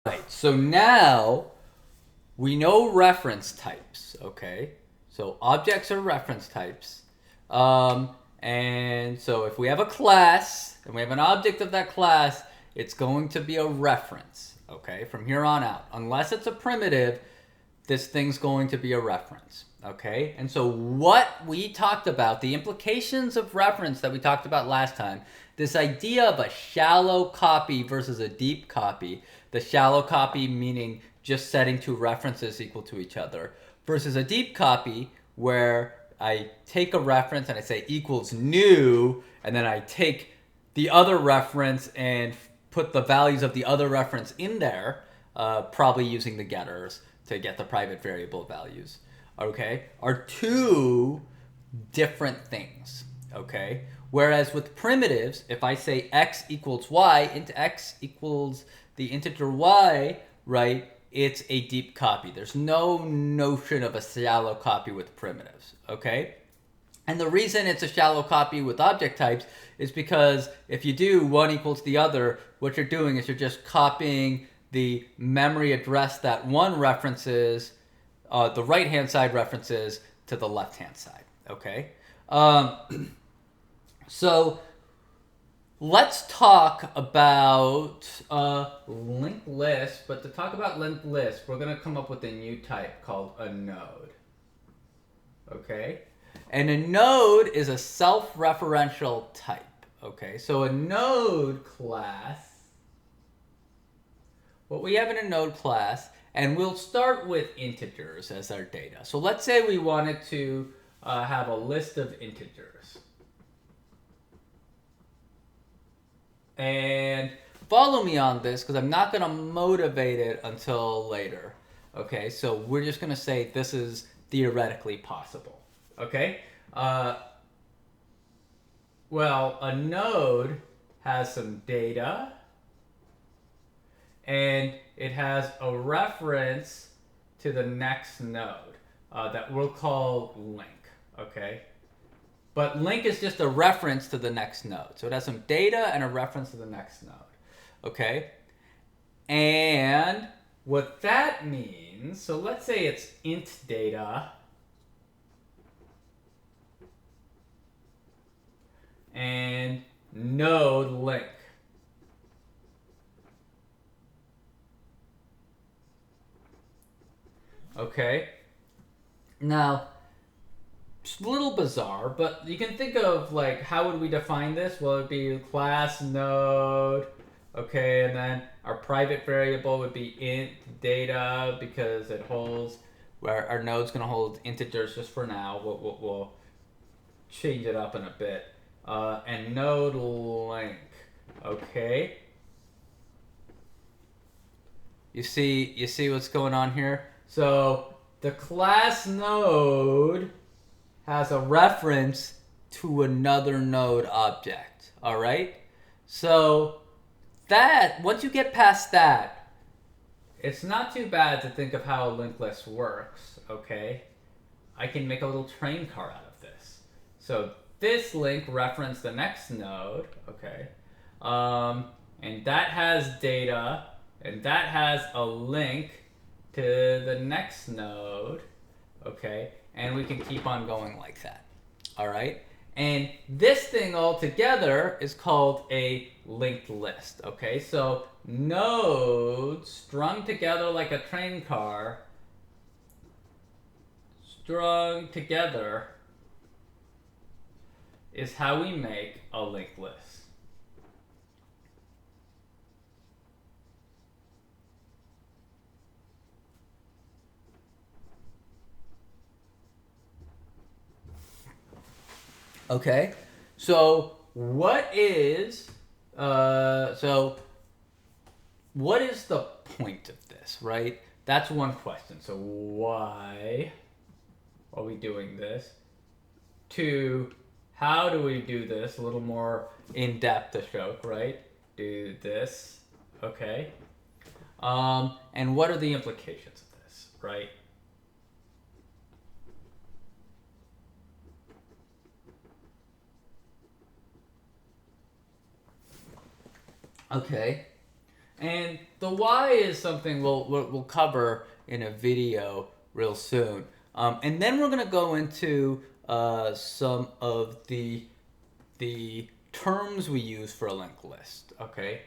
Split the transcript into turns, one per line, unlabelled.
Right, so now we know reference types, okay? So objects are reference types. And so if we have a class and we have an object of that class, it's going to be a reference, okay, from here on out. Unless it's a primitive, this thing's going to be a reference, okay? And so what we talked about, the implications of reference that we talked about last time, this idea of a shallow copy versus a deep copy, the shallow copy meaning just setting two references equal to each other, versus a deep copy where I take a reference and I say equals new, and then I take the other reference and put the values of the other reference in there, probably using the getters to get the private variable values, okay, are two different things, okay? Whereas with primitives, if I say x equals y, int x equals the integer y, right, it's a deep copy. There's no notion of a shallow copy with primitives, okay? And the reason it's a shallow copy with object types is because if you do one equals the other, what you're doing is you're just copying the memory address that one references, the right-hand side references to the left-hand side, okay? So let's talk about linked list, but to talk about linked list, we're going to come up with a new type called a node, okay? And a node is a self-referential type, okay? So a node class, what we have in a node class, and we'll start with integers as our data. So let's say we wanted to have a list of integers. And follow me on this because I'm not going to motivate it until later. Okay, so we're just going to say this is theoretically possible. Okay? Well, a node has some data, and it has a reference to the next node that we'll call link, okay? But link is just a reference to the next node. So it has some data and a reference to the next node, okay? And what that means, so let's say it's int data and node link. Okay? Now, it's a little bizarre, but you can think of like, how would we define this? Well, it would be class node, okay, and then our private variable would be int data because it holds, where our node's going to hold integers just for now. We'll change it up in a bit. And node length, okay. You see what's going on here? So the class node has a reference to another node object, all right? So that, once you get past that, it's not too bad to think of how a linked list works, okay? I can make a little train car out of this. So this link referenced the next node, okay? And that has data, and that has a link to the next node, okay? And we can keep on going like that, all right? And this thing all together is called a linked list, okay? So nodes strung together like a train car, strung together, is how we make a linked list. Okay, so what is what is the point of this, right? That's one question. So why are we doing this? Two, how do we do this? A little more in depth to show, right? Do this, okay? And what are the implications of this, right? Okay, And the why is something we'll cover in a video real soon. And then we're going to go into some of the terms we use for a linked list. Okay.